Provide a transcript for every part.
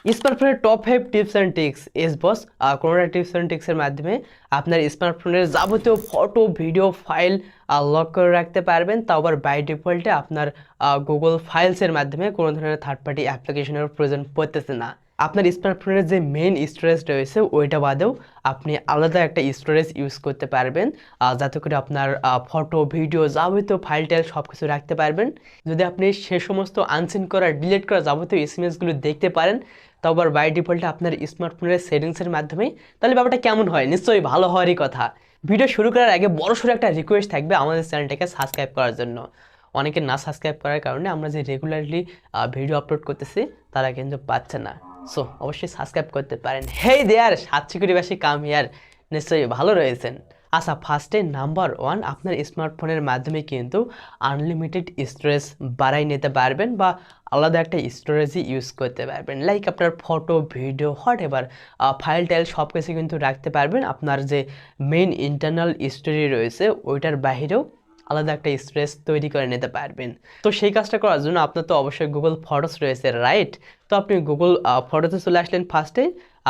স্মার্টফোনের top 5 tips and tricks এস boss. কোনোটা টিপস অ্যান্ড ট্রিক্সের মাধ্যমে আপনার স্মার্টফোনের যাবতীয় ফটো ভিডিও ফাইল লক করে রাখতে পারবেন, তাও আবার বাই ডিফল্টে আপনার গুগল ফাইলসের মাধ্যমে কোনো ধরনের থার্ড পার্টি অ্যাপ্লিকেশনের প্রয়োজন পড়তেছে না। আপনার স্মার্টফোনের যে মেইন স্টোরেজ রয়েছে ওইটা বাদেও আপনি আলাদা একটা স্টোরেজ ইউজ করতে পারবেন, যাতে করে আপনার ফটো ভিডিও যাবতীয় ফাইল টাইল সব কিছু রাখতে পারবেন। যদি আপনি সে সমস্ত আনসিন করা ডিলিট করা যাবতীয় এসএমএসগুলো দেখতে পারেন, তাও আবার বাই ডিফল্টে আপনার স্মার্টফোনের সেটিংসের মাধ্যমে, তাহলে ব্যাপারটা কেমন হয়? নিশ্চয়ই ভালো হওয়ারই কথা। ভিডিও শুরু করার আগে বড়সড় একটা রিকোয়েস্ট থাকবে আমাদের চ্যানেলটাকে সাবস্ক্রাইব করার জন্য। অনেকে না সাবস্ক্রাইব করার কারণে আমরা যে রেগুলারলি ভিডিও আপলোড করতেছি তারা কিন্তু পাচ্ছে না। সো অবশ্যই সাবস্ক্রাইব করতে পারেন। হেই দেয়ার, 7 কাম ইয়ার, নিশ্চয়ই ভালো রয়েছেন। আচ্ছা, ফার্স্টে নাম্বার ওয়ান, আপনার স্মার্টফোনের মাধ্যমে কিন্তু আনলিমিটেড স্টোরেজ বাড়াই নিতে পারবেন বা আলাদা একটা স্টোরেজই ইউজ করতে পারবেন। লাইক আপনার photo video what ever file tile সব কিছু কিন্তু রাখতে পারবেন। আপনার যে মেইন ইন্টারনাল স্টোরেজ রয়েছে ওইটার বাহিরেও আলাদা একটা স্টোরেজ তৈরি করে নিতে পারবেন। তো সেই কাজটা করার জন্য আপনার তো অবশ্যই গুগল ফটোস রয়েছে, রাইট? তো আপনি গুগল ফটোতে চলে আসলেন। ফার্স্টে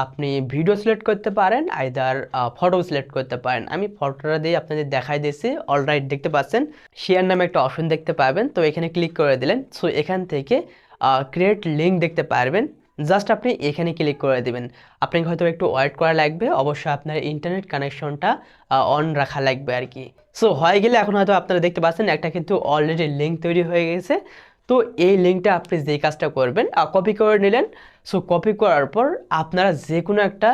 আপনি ভিডিও সিলেক্ট করতে পারেন, আইদার ফটো সিলেক্ট করতে পারেন। আমি ফটোটা দিয়ে আপনাদের দেখাই দিয়েছি। অলরাইট, দেখতে পাচ্ছেন শেয়ার নামে একটা অপশন দেখতে পাবেন। তো এখানে ক্লিক করে দিলেন। সো এখান থেকে ক্রিয়েট লিঙ্ক দেখতে পারবেন। জাস্ট আপনি এখানে ক্লিক করে দিবেন। আপনাকে হয়তো একটু ওয়েট করা লাগবে, অবশ্যই আপনার ইন্টারনেট কানেকশনটা অন রাখা লাগবে আর কি। সো হয়ে গেলে এখন হয়তো আপনারা দেখতে পাচ্ছেন একটা কিন্তু অলরেডি লিঙ্ক তৈরি হয়ে গেছে। তো এই লিঙ্কটা আপনি যেই কাজটা করবেন, কপি করে নিলেন। সো কপি করার পর আপনারা যে কোনো একটা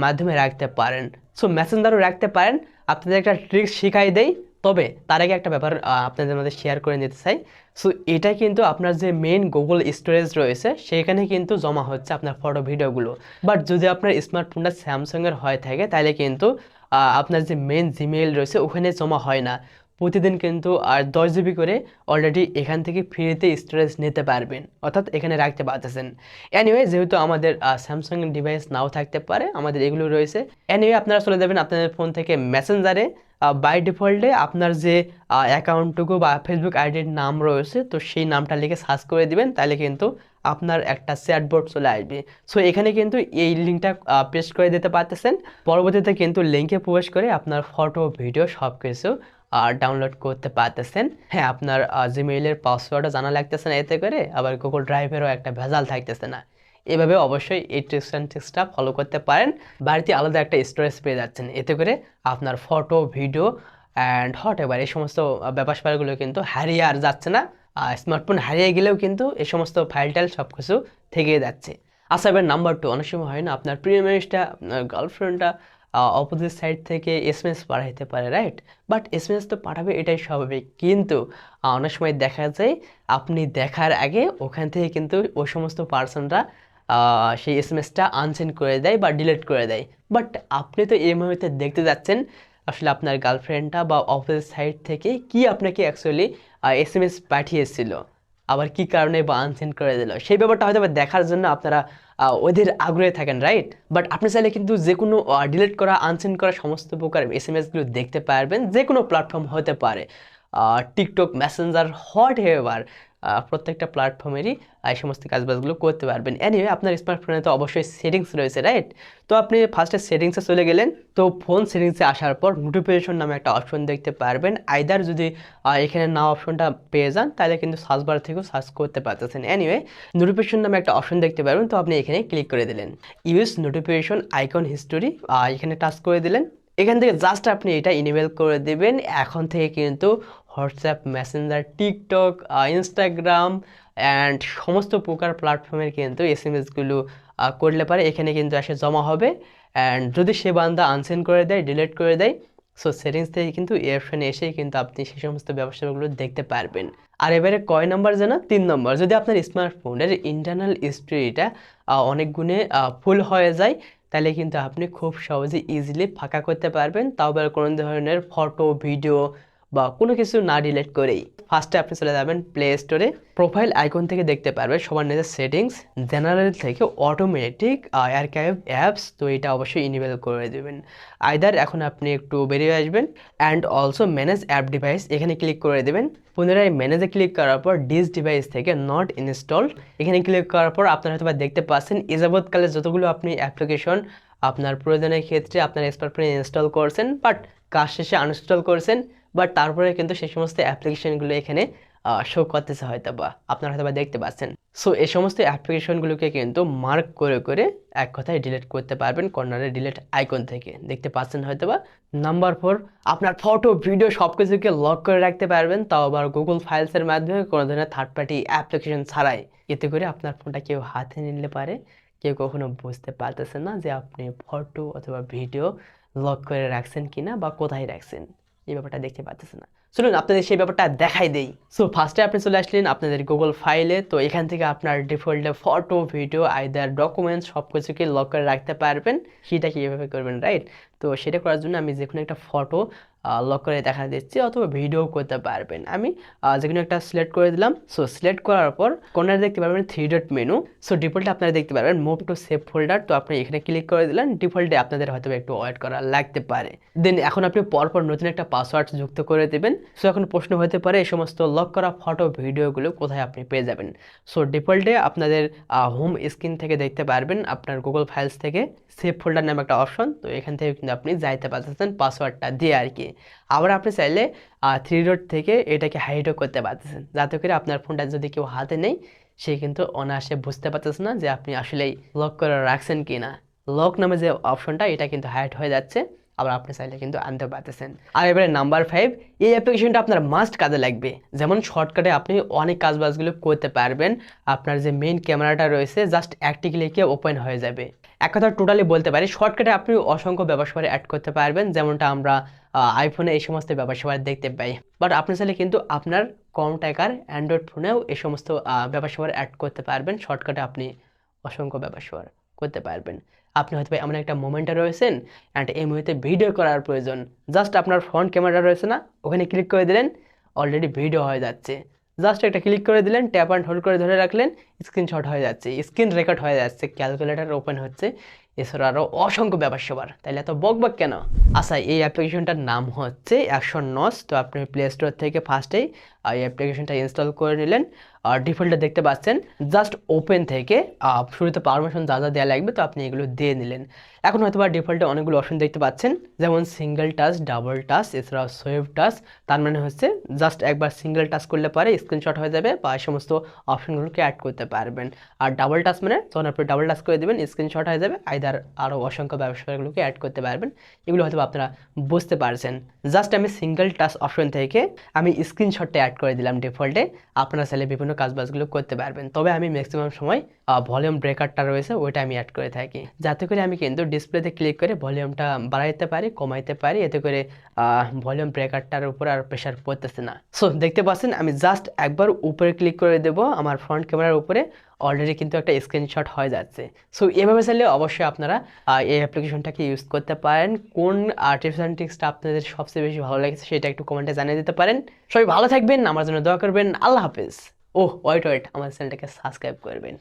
মাধ্যমে রাখতে পারেন। সো মেসেঞ্জারও রাখতে পারেন। আপনাদের একটা ট্রিক্স শিখাই দেই, তবে তার আগে একটা ব্যাপার আপনাদের মধ্যে শেয়ার করে নিতে চাই। সো এটা কিন্তু আপনার যে মেইন গুগল স্টোরেজ রয়েছে সেখানে কিন্তু জমা হচ্ছে আপনার ফটো ভিডিওগুলো। বাট যদি আপনার স্মার্টফোনটা স্যামসাংয়ের হয়ে থাকে তাহলে কিন্তু আপনার যে মেন জিমেইল রয়েছে ওখানে জমা হয় না। প্রতিদিন কিন্তু আর 10 জিবি করে অলরেডি এখান থেকে ফ্রিতে স্টোরেজ নিতে পারবেন, অর্থাৎ এখানে রাখতে পারতেছেন। এনিওয়ে, যেহেতু আমাদের স্যামসাং ডিভাইস নাও থাকতে পারে, আমাদের এগুলো রয়েছে। এনিওয়ে, আপনারা চলে যাবেন আপনাদের ফোন থেকে মেসেঞ্জারে। বাই ডিফল্টে আপনার যে অ্যাকাউন্টটুকু বা ফেসবুক আইডির নাম রয়েছে, তো সেই নামটা লিখে সার্চ করে দিবেন, তাহলে কিন্তু আপনার একটা চ্যাটবট চলে আসবে। সো এখানে কিন্তু এই লিঙ্কটা পেস্ট করে দিতে পারতেছেন। পরবর্তীতে কিন্তু লিঙ্কে প্রবেশ করে আপনার ফটো ভিডিও সব কিছু ডাউনলোড করতে পারতেছেন। হ্যাঁ, আপনার জিমেইলের পাসওয়ার্ডও জানা লাগতেছে না এতে করে, আবার গুগল ড্রাইভেরও একটা ভেজাল থাকতেছে না। এভাবে অবশ্যই এই ট্রিক্স অ্যান্ড ট্রিক্সটা ফলো করতে পারেন। বাড়িতে আলাদা একটা স্টোরেজ পেয়ে যাচ্ছেন, এতে করে আপনার photo video and hot ever এই সমস্ত ব্যাপার স্যাপারগুলো কিন্তু হারিয়ে আর যাচ্ছে না। স্মার্টফোন হারিয়ে গেলেও কিন্তু এই সমস্ত ফাইল টাইল সব কিছু থেকে যাচ্ছে। আচ্ছা, এবার নাম্বার টু, অনেক সময় হয় না আপনার প্রিয় মানুষটা, আপনার গার্লফ্রেন্ডটা অপোজিট সাইড থেকে এসএমএস পাঠাইতে পারে, রাইট? বাট এসএমএস তো পাঠাবে, এটাই স্বাভাবিক। কিন্তু অনেক সময় দেখা যায় আপনি দেখার আগে ওখান থেকে কিন্তু ওই সমস্ত পার্সনরা সেই এসএমএসটা আনসেন্ড করে দেয় বা ডিলিট করে দেয়। বাট আপনি তো এই মুহূর্তে দেখতে যাচ্ছেন আসলে আপনার গার্লফ্রেন্ডটা বা অপোজিট সাইড থেকে কি আপনাকে অ্যাকচুয়ালি এসএমএস পাঠিয়েছিল, আবার কি কারণে বা আনসেন্ড করে দিল, সেই ব্যাপারটা হয়তো দেখার জন্য আপনারা ওদের আগ্রহে থাকেন, রাইট? বাট আপনি চাইলে কিন্তু যে কোনো ডিলিট করা আনসেন্ড করা সমস্ত প্রকার এসএমএসগুলো দেখতে পারবেন। যে কোনো প্ল্যাটফর্ম হতে পারে, টিকটক, মেসেঞ্জার, হোয়াট এভার, প্রত্যেকটা প্ল্যাটফর্মেরই এই সমস্ত কাজবাজগুলো করতে পারবেন। এনিওয়ে, আপনার স্মার্টফোনে তো অবশ্যই সেটিংস রয়েছে, রাইট? তো আপনি ফার্স্টে সেটিংসে চলে গেলেন। তো ফোন সেটিংসে আসার পর নোটিফিকেশন নামে একটা অপশন দেখতে পারবেন। আইদার যদি এখানে না অপশনটা পেয়ে যান তাহলে কিন্তু সার্চ বার থেকেও সার্চ করতে পারতেছেন। এনিওয়ে, নোটিফিকেশন নামে একটা অপশন দেখতে পারবেন। তো আপনি এখানে ক্লিক করে দিলেন। ইউজ নোটিফিকেশন আইকন হিস্টোরি, এখানে টাচ করে দিলেন। এখান থেকে জাস্ট আপনি এটা ইনেবল করে দেবেন। এখন থেকে কিন্তু WhatsApp, Messenger, TikTok, Instagram and সমস্ত প্রকার প্ল্যাটফর্মের কিন্তু এসএমএসগুলো করলে পারে এখানে কিন্তু এসে জমা হবে। অ্যান্ড যদি সে বান্দা আনসেন্ড করে দেয়, ডিলিট করে দেয়, সো সেটিংস থেকে কিন্তু এই অপশানে এসেই কিন্তু আপনি সেই সমস্ত ব্যবসাগুলো দেখতে পারবেন। আর এবারে কয় নাম্বার যেন? 3 নম্বর, যদি আপনার স্মার্টফোনের ইন্টারনাল স্টোরেজটা অনেক গুণে ফুল হয়ে যায় তাহলে কিন্তু আপনি খুব সহজে ইজিলি ফাঁকা করতে পারবেন। তাও আবার কোনো ধরনের ফটো ভিডিও বা কোনো কিছু না ডিলিট করেই ফার্স্টে আপনি চলে যাবেন প্লে স্টোরে, প্রোফাইল আইকন থেকে দেখতে পারবেন সবার নিজের সেটিংস, জেনারেল থেকে অটোমেটিক আর্কাইভ অ্যাপস, তো এটা অবশ্যই ইনেবল করে দেবেন। আইদার এখন আপনি একটু বেরিয়ে আসবেন and also manage app device, এখানে ক্লিক করে দেবেন। পুনরায় ম্যানেজে ক্লিক করার পর ডিস ডিভাইস থেকে নট ইনস্টলড এখানে ক্লিক করার পর আপনারা হয়তো দেখতে পাচ্ছেন যাবৎকালে যতগুলো আপনি অ্যাপ্লিকেশন আপনার প্রয়োজনের ক্ষেত্রে আপনার স্মার্টফোনে ইনস্টল করছেন বাট কাজ শেষে আনইনস্টল করছেন, বাট তারপরে কিন্তু সেই সমস্ত অ্যাপ্লিকেশনগুলো এখানে শো করতেছে হয়তো বা আপনারা হয়তো বা দেখতে পাচ্ছেন। সো এই সমস্ত অ্যাপ্লিকেশনগুলোকে কিন্তু মার্ক করে করে এক কথায় ডিলিট করতে পারবেন কর্নারে ডিলিট আইকন থেকে, দেখতে পাচ্ছেন হয়তো বা। নাম্বার 4, আপনার ফটো ভিডিও সব কিছুকে লক করে রাখতে পারবেন, তাও আবার গুগল ফাইলসের মাধ্যমে কোনো ধরনের থার্ড পার্টি অ্যাপ্লিকেশন ছাড়াই। এতে করে আপনার ফোনটা কেউ হাতে নিলে পারে কেউ কখনো বুঝতে পারতেছে না যে আপনি ফটো অথবা ভিডিও লক করে রাখছেন কিনা বা কোথায় রাখছেন, এই ব্যাপারটা দেখতে পাচ্ছেন না। চলুন আপনাদের সেই ব্যাপারটা দেখাই দেই। সো ফার্স্টে আপনি চলে আসলেন আপনাদের গুগল ফাইলে, তো এখান থেকে আপনার ডিফল্টে ফটো ভিডিও আইদার ডকুমেন্টস সব কিছুকে লক করে রাখতে পারবেন। সেটা কীভাবে করবেন, রাইট? তো সেটা করার জন্য আমি যে কোনো একটা ফটো লক করে দেখা দিচ্ছি অথবা ভিডিও করতে পারবেন। আমি যে কোনো একটা সিলেক্ট করে দিলাম। সো সিলেক্ট করার পর কর্নারে দেখতে পারবেন 3 ডট মেনু। সো ডিফল্টে আপনারা দেখতে পারবেন মুভ টু সেভ ফোল্ডার, তো আপনি এখানে ক্লিক করে দিলেন। ডিফল্টে আপনাদের হয়তো একটু ওয়েট করা লাগতে পারে। দেন এখন আপনি পরপর নতুন একটা পাসওয়ার্ড যুক্ত করে দেবেন। সো এখন প্রশ্ন হতে পারে এই সমস্ত লক করা ফটো ভিডিওগুলো কোথায় আপনি পেয়ে যাবেন। সো ডিফল্টে আপনাদের হোম স্ক্রিন থেকে দেখতে পারবেন আপনার গুগল ফাইলস থেকে সেভ ফোল্ডার নামে একটা অপশন, তো এখান থেকে কিন্তু আপনি যাইতে পারতেছেন পাসওয়ার্ডটা দিয়ে আর কি। আবার আপনি চাইলে 3 ডট থেকে এটাকে হাইডও করতে পারতেছেন, যাতে করে আপনার ফোনটা যদি কেউ হাতে নেই সে কিন্তু অনায়াসে বুঝতে পারতেছে না যে আপনি আসলেই লক করে রাখছেন কি না। লক নামে যে অপশনটা এটা কিন্তু হাইড হয়ে যাচ্ছে, আবার আপনি চাইলে কিন্তু আনতে পারতেছেন। আর এবারে নাম্বার 5, এই অ্যাপ্লিকেশনটা আপনার মাস্ট কাজে লাগবে। যেমন শর্টকাটে আপনি অনেক কাজবাজগুলো করতে পারবেন। আপনার যে মেইন ক্যামেরাটা রয়েছে জাস্ট একটি ক্লিকে ওপেন হয়ে যাবে। এক কথা টোটালি বলতে পারি শর্টকাটে আপনি অসংখ্য ব্যবহার অ্যাড করতে পারবেন, যেমনটা আমরা আইফোনে এই সমস্ত ব্যবহার দেখতে পাই। বাট আপনি চাইলে কিন্তু আপনার কম টাকার অ্যান্ড্রয়েড ফোনেও এই সমস্ত ব্যবহার অ্যাড করতে পারবেন। শর্টকাটে আপনি অসংখ্য ব্যবহার করতে পারবেন। আপনি হয়তো এমন একটা মোমেন্টে রয়েছেন অ্যান্ড এই মুহূর্তে ভিডিও করার প্রয়োজন, জাস্ট আপনার ফ্রন্ট ক্যামেরা রয়েছে না, ওখানে ক্লিক করে দিলেন, অলরেডি ভিডিও হয়ে যাচ্ছে। জাস্ট একটা ক্লিক করে দিলেন, ট্যাপ অ্যান্ড হোল্ড করে ধরে রাখলেন, স্ক্রিনশট হয়ে যাচ্ছে, স্ক্রিন রেকর্ড হয়ে যাচ্ছে, ক্যালকুলেটার ওপেন হচ্ছে, এছাড়া আরও অসংখ্য ব্যবহার। তাইলে এত বকবক কেন? আচ্ছা, এই অ্যাপ্লিকেশনটার নাম হচ্ছে অ্যাকশন নস। তো আপনি প্লে স্টোর থেকে ফার্স্টেই এই অ্যাপ্লিকেশনটা ইনস্টল করে নিলেন। আর ডিফল্টে দেখতে পাচ্ছেন জাস্ট ওপেন থেকে শুরুতে পারমিশন যা যা দেওয়া লাগবে তো আপনি এগুলো দিয়ে নিলেন। এখন হয়তো বা ডিফল্টে অনেকগুলো অপশন দেখতে পাচ্ছেন, যেমন সিঙ্গেল টাচ, ডাবল টাচ, এছাড়াও সোয়েভ টাচ। তার মানে হচ্ছে জাস্ট একবার সিঙ্গেল টাচ করলে পরে স্ক্রিনশট হয়ে যাবে বা এই সমস্ত অপশনগুলোকে অ্যাড করতে পারবেন। আর ডাবল টাচ মানে যখন আপনি ডাবল টাচ করে দেবেন স্ক্রিনশট হয়ে যাবে, আইদার আরও অসংখ্য ব্যবসাগুলোকে অ্যাড করতে পারবেন। এগুলো হয়তো আপনারা বুঝতে পারছেন। জাস্ট আমি সিঙ্গেল টাচ অপশন থেকে আমি স্ক্রিনশটটা অ্যাড করে দিলাম ডিফল্টে। আপনারা চাইলে বিভিন্ন কাজবাজগুলো করতে পারবেন, তবে আমি ম্যাক্সিমাম সময় ভলিউম ব্রেকারটা রয়েছে ওইটা আমি অ্যাড করে থাকি, যাতে করে আমি কিন্তু ডিসপ্লেতে ক্লিক করে ভলিউমটা বাড়াইতে পারি, কমাইতে পারি, এতে করে ভলিউম ব্রেকারটার উপর আর প্রেশার পড়তেছে না। সো দেখতে পাচ্ছেন আমি জাস্ট একবার উপরে ক্লিক করে দেবো আমার ফ্রন্ট ক্যামেরার উপরে, অলরেডি কিন্তু একটা স্ক্রিনশট হয়ে যাচ্ছে। সো এভাবে চাইলে অবশ্যই আপনারা এই অ্যাপ্লিকেশনটাকে ইউজ করতে পারেন। কোন টিপস অ্যান্ড ট্রিক্সটা আপনাদের সবচেয়ে বেশি ভালো লেগেছে সেটা একটু কমেন্টে জানিয়ে দিতে পারেন। সবাই ভালো থাকবেন, আমার জন্য দোয়া করবেন। আল্লাহ হাফেজ। ওয়েট আমার চ্যানেলটাকে সাবস্ক্রাইব করবেন।